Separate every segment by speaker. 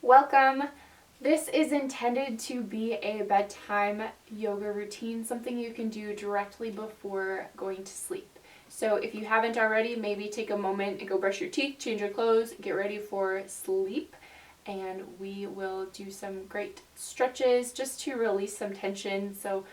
Speaker 1: Welcome. This is intended to be a bedtime yoga routine, something you can do directly before going to sleep. So if you haven't already, maybe take a moment and go brush your teeth, change your clothes, get ready for sleep, and we will do some great stretches just to release some tension. So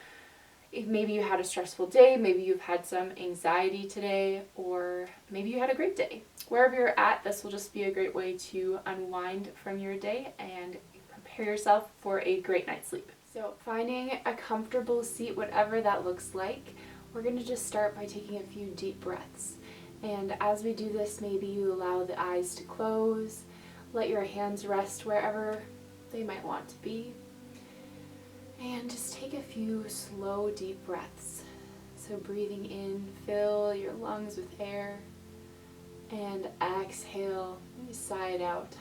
Speaker 1: if maybe you had a stressful day, maybe you've had some anxiety today, or maybe you had a great day. Wherever you're at, this will just be a great way to unwind from your day and prepare yourself for a great night's sleep. So finding a comfortable seat, whatever that looks like, we're going to just start by taking a few deep breaths. And as we do this, maybe you allow the eyes to close, let your hands rest wherever they might want to be. And just take a few slow, deep breaths. So breathing in, fill your lungs with air. And exhale, maybe sigh it out.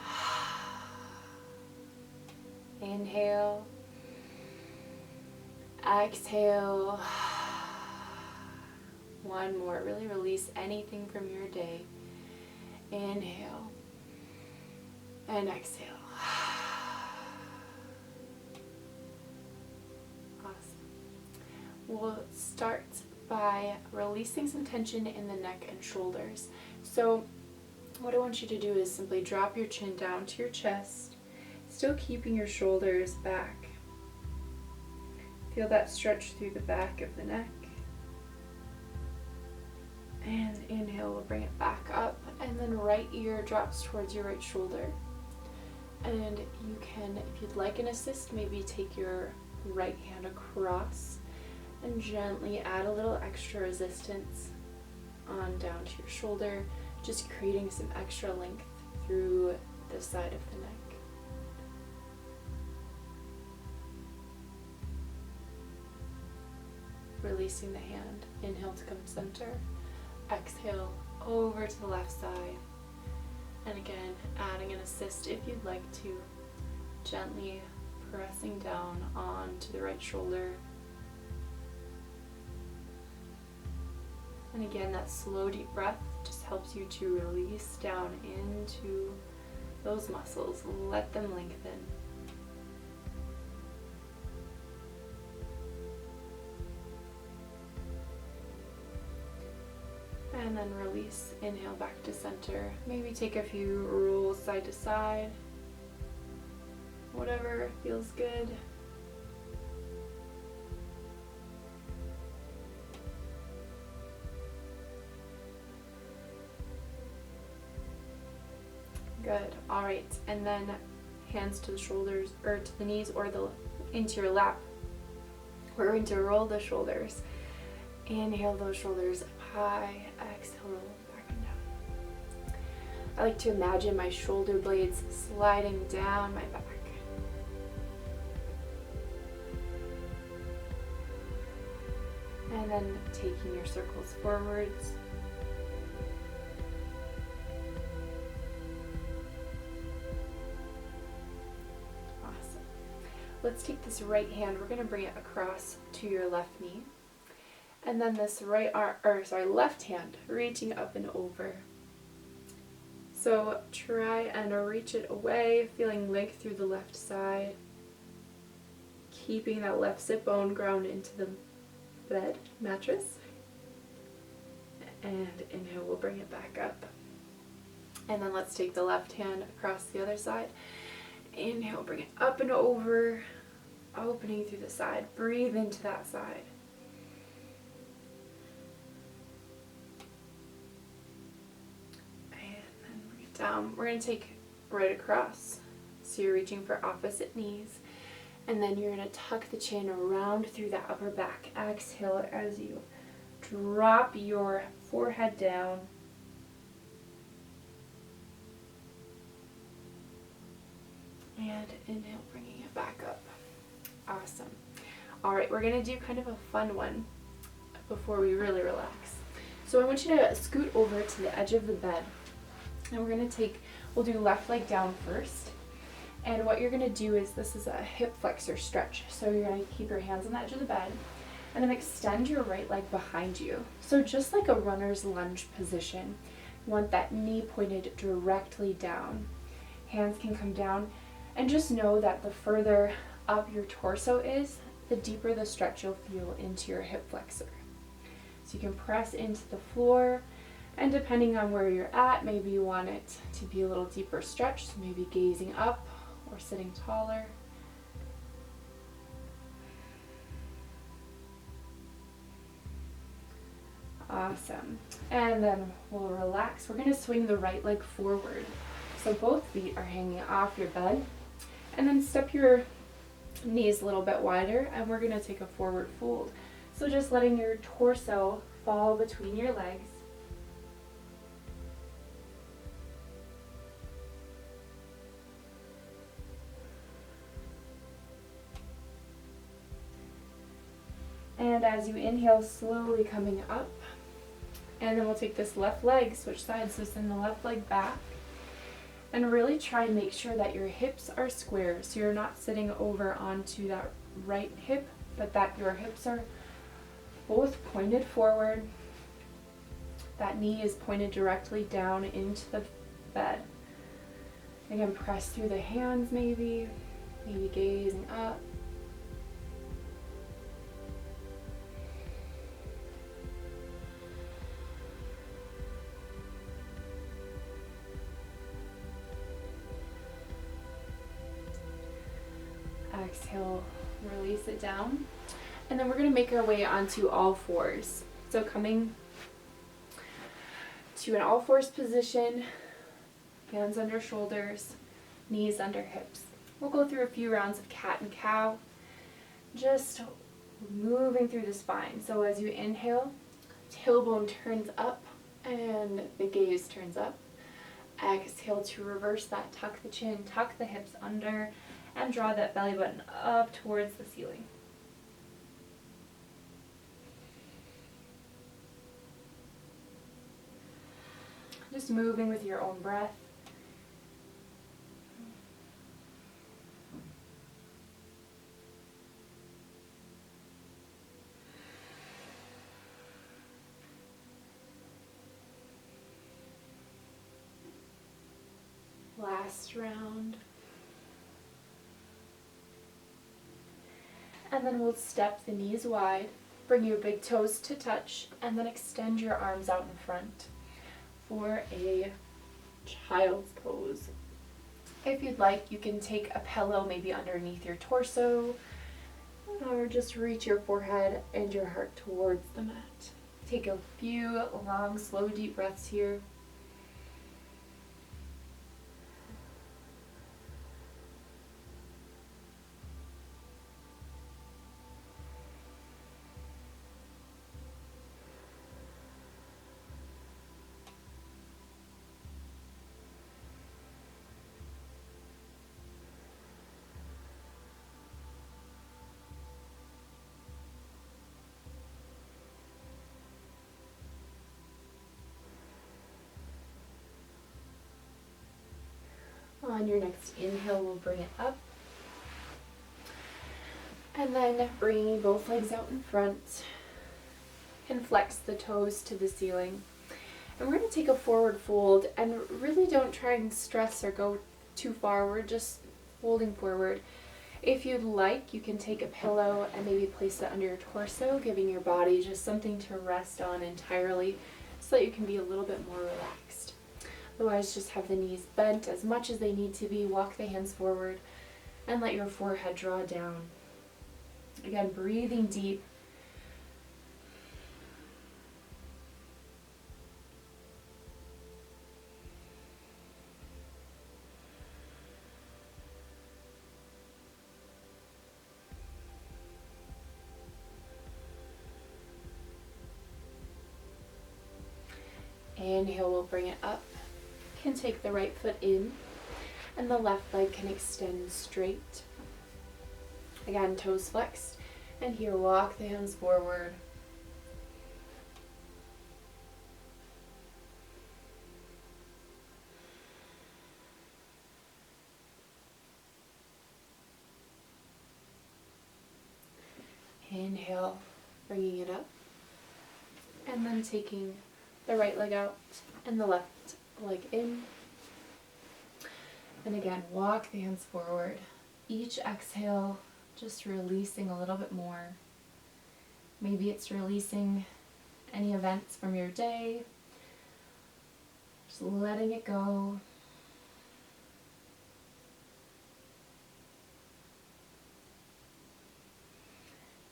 Speaker 1: Inhale. Exhale. One more. Really release anything from your day. Inhale. And exhale. We'll start by releasing some tension in the neck and shoulders. So what I want you to do is simply drop your chin down to your chest, still keeping your shoulders back. Feel that stretch through the back of the neck. And inhale, we'll bring it back up, and then right ear drops towards your right shoulder. And you can, if you'd like an assist, maybe take your right hand across and gently add a little extra resistance on down to your shoulder, just creating some extra length through the side of the neck. Releasing the hand, inhale to come center, exhale over to the left side, and again adding an assist if you'd like to, gently pressing down onto the right shoulder. And again, that slow, deep breath just helps you to release down into those muscles. Let them lengthen. And then release. Inhale back to center. Maybe take a few rolls side to side. Whatever feels good. Good. All right. And then hands to the shoulders, or to the knees, or into your lap. We're going to roll the shoulders. Inhale those shoulders up high. Exhale, roll back and down. I like to imagine my shoulder blades sliding down my back. And then taking your circles forwards. Let's take this right hand, we're going to bring it across to your left knee. And then this left hand, reaching up and over. So try and reach it away, feeling length through the left side. Keeping that left sit bone ground into the bed, mattress. And inhale, we'll bring it back up. And then let's take the left hand across the other side. Inhale, bring it up and over, opening through the side. Breathe into that side. And then bring it down. We're going to take right across. So you're reaching for opposite knees. And then you're going to tuck the chin around through that upper back. Exhale as you drop your forehead down. And inhale, bringing it back up. Awesome. All right, we're going to do kind of a fun one before we really relax. So I want you to scoot over to the edge of the bed. And we'll do left leg down first. And what you're going to do is, this is a hip flexor stretch. So you're going to keep your hands on the edge of the bed and then extend your right leg behind you. So just like a runner's lunge position, you want that knee pointed directly down. Hands can come down And just know that the further up your torso is, the deeper the stretch you'll feel into your hip flexor. So you can press into the floor, and depending on where you're at, maybe you want it to be a little deeper stretch, so maybe gazing up or sitting taller. Awesome. And then we'll relax. We're going to swing the right leg forward. So both feet are hanging off your bed. And then step your knees a little bit wider, and we're going to take a forward fold. So just letting your torso fall between your legs. And as you inhale, slowly coming up. And then we'll take this left leg, switch sides, so send the left leg back. And really try and make sure that your hips are square, so you're not sitting over onto that right hip, but that your hips are both pointed forward. That knee is pointed directly down into the bed. Again, press through the hands maybe gazing up. Exhale, release it down. And then we're going to make our way onto all fours. So coming to an all fours position, hands under shoulders, knees under hips. We'll go through a few rounds of cat and cow, just moving through the spine. So as you inhale, tailbone turns up and the gaze turns up. Exhale to reverse that, tuck the chin, tuck the hips under, and draw that belly button up towards the ceiling. Just moving with your own breath. Last round. And then we'll step the knees wide, bring your big toes to touch, and then extend your arms out in front for a child's pose. If you'd like, you can take a pillow maybe underneath your torso, or just reach your forehead and your heart towards the mat. Take a few long, slow, deep breaths here. On your next inhale, we'll bring it up. And then bringing both legs out in front, and flex the toes to the ceiling. And we're going to take a forward fold, and really don't try and stress or go too far. We're just folding forward. If you'd like, you can take a pillow and maybe place it under your torso, giving your body just something to rest on entirely so that you can be a little bit more relaxed. Otherwise, just have the knees bent as much as they need to be. Walk the hands forward and let your forehead draw down. Again, breathing deep. Inhale, we'll bring it up. Can take the right foot in, and the left leg can extend straight. Again, toes flexed, and here walk the hands forward. Inhale, bringing it up, and then taking the right leg out and the left leg in. And again, walk the hands forward. Each exhale, just releasing a little bit more. Maybe it's releasing any events from your day, just letting it go.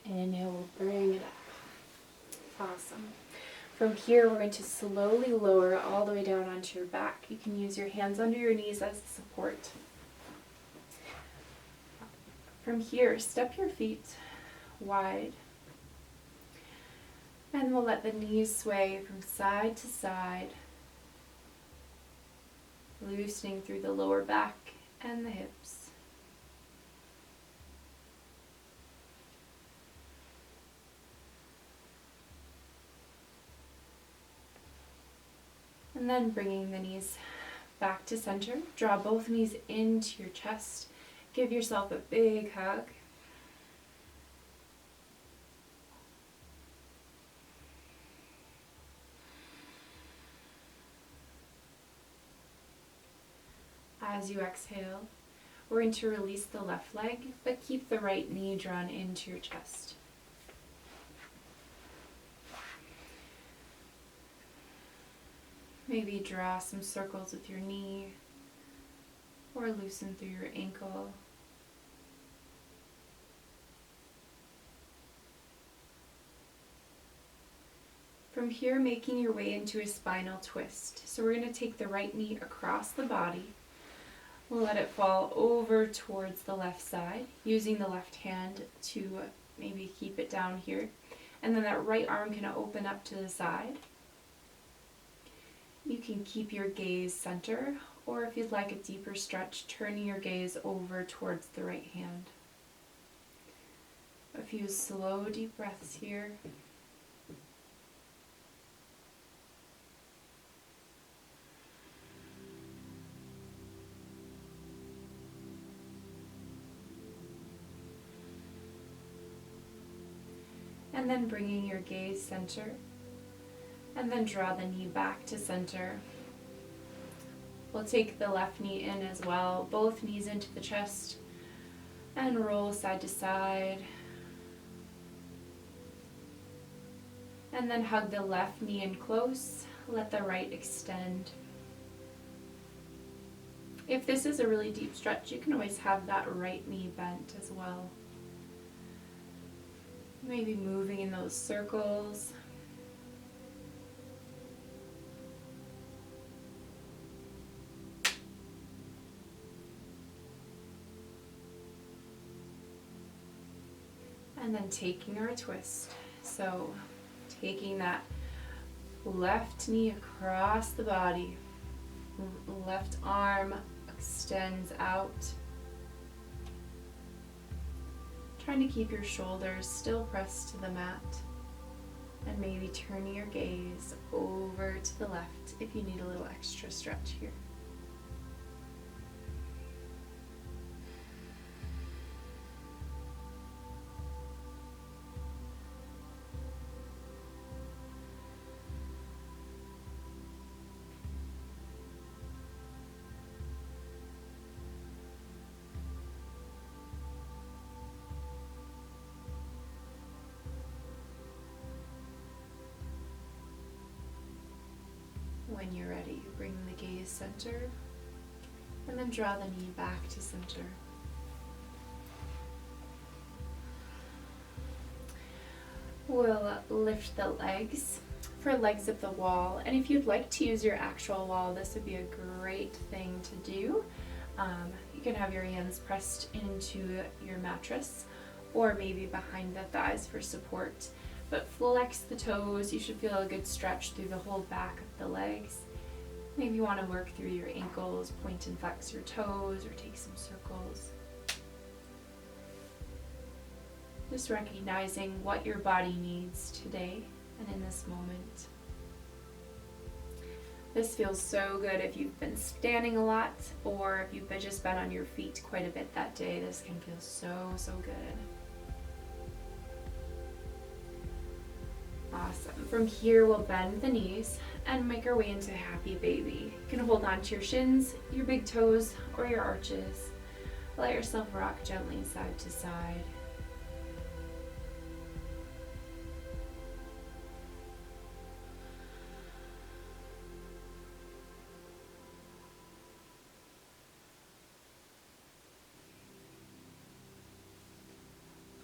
Speaker 1: Inhale, we'll bring it up. Awesome. From here, we're going to slowly lower all the way down onto your back. You can use your hands under your knees as support. From here, step your feet wide. And we'll let the knees sway from side to side, loosening through the lower back and the hips. And then bringing the knees back to center. Draw both knees into your chest. Give yourself a big hug. As you exhale, we're going to release the left leg, but keep the right knee drawn into your chest. Maybe draw some circles with your knee, or loosen through your ankle. From here, making your way into a spinal twist. So we're going to take the right knee across the body. We'll let it fall over towards the left side, using the left hand to maybe keep it down here. And then that right arm can open up to the side. You can keep your gaze center, or if you'd like a deeper stretch, turning your gaze over towards the right hand. A few slow, deep breaths here. And then bringing your gaze center, and then draw the knee back to center. We'll take the left knee in as well, both knees into the chest, and roll side to side. And then hug the left knee in close, let the right extend. If this is a really deep stretch, you can always have that right knee bent as well. Maybe moving in those circles. And then taking our twist. So taking that left knee across the body, left arm extends out. Trying to keep your shoulders still pressed to the mat, and maybe turning your gaze over to the left if you need a little extra stretch here. When you're ready, bring the gaze center, and then draw the knee back to center. We'll lift the legs for legs of the wall, and if you'd like to use your actual wall, this would be a great thing to do. You can have your hands pressed into your mattress, or maybe behind the thighs for support. But flex the toes. You should feel a good stretch through the whole back of the legs. Maybe you want to work through your ankles, point and flex your toes, or take some circles. Just recognizing what your body needs today and in this moment. This feels so good if you've been standing a lot, or if you've just been on your feet quite a bit that day. This can feel so, so good. Awesome. From here, we'll bend the knees and make our way into happy baby. You can hold on to your shins, your big toes, or your arches. Let yourself rock gently side to side.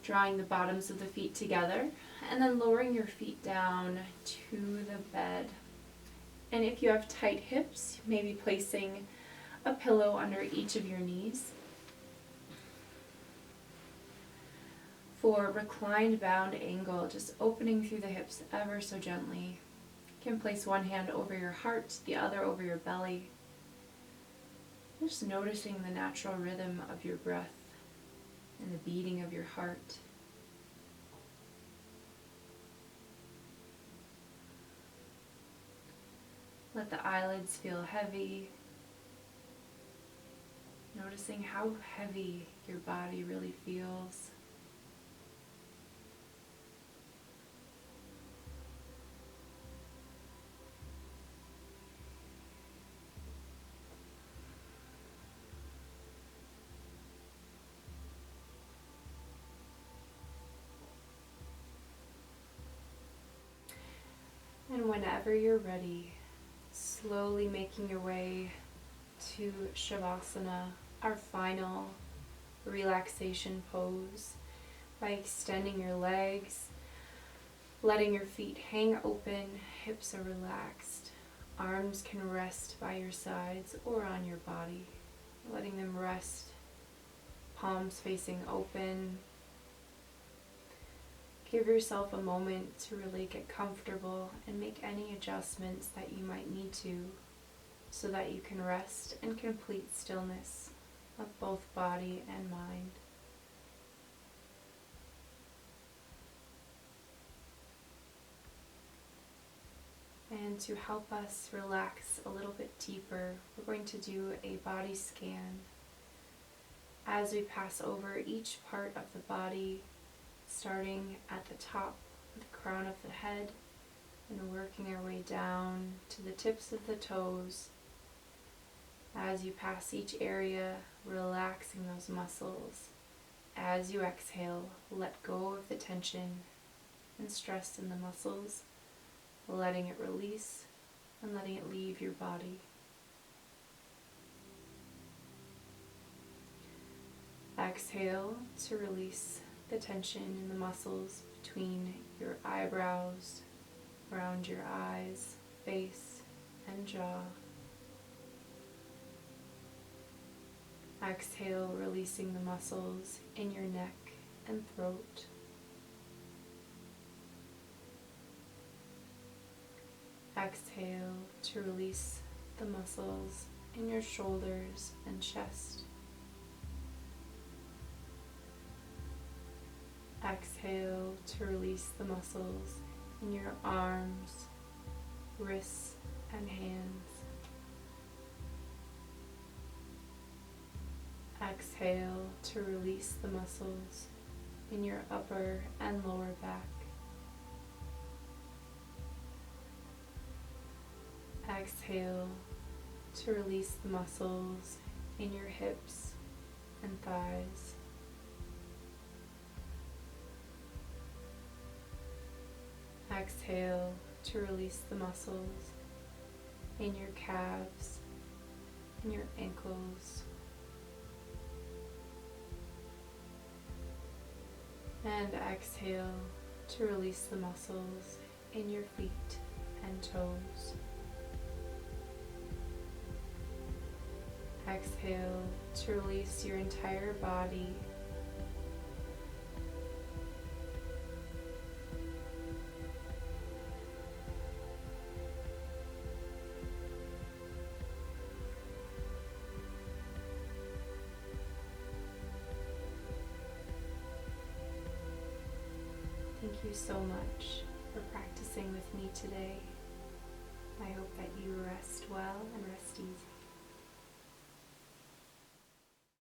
Speaker 1: Drawing the bottoms of the feet together and then lowering your feet down to the bed. And if you have tight hips, maybe placing a pillow under each of your knees. For reclined bound angle, just opening through the hips ever so gently. You can place one hand over your heart, the other over your belly. Just noticing the natural rhythm of your breath and the beating of your heart. Let the eyelids feel heavy. Noticing how heavy your body really feels. And whenever you're ready, slowly making your way to Shavasana, our final relaxation pose, by extending your legs, letting your feet hang open, hips are relaxed, arms can rest by your sides or on your body, letting them rest, palms facing open. Give yourself a moment to really get comfortable and make any adjustments that you might need to so that you can rest in complete stillness of both body and mind. And to help us relax a little bit deeper, we're going to do a body scan as we pass over each part of the body, starting at the top of the crown of the head and working our way down to the tips of the toes. As you pass each area, relaxing those muscles. As you exhale, let go of the tension and stress in the muscles, letting it release and letting it leave your body. Exhale to release the tension in the muscles between your eyebrows, around your eyes, face, and jaw. Exhale, releasing the muscles in your neck and throat. Exhale to release the muscles in your shoulders and chest. Exhale to release the muscles in your arms, wrists, and hands. Exhale to release the muscles in your upper and lower back. Exhale to release the muscles in your hips and thighs. Exhale to release the muscles in your calves and your ankles. And exhale to release the muscles in your feet and toes. Exhale to release your entire body. Thank you so much for practicing with me today. I hope that you rest well and rest easy.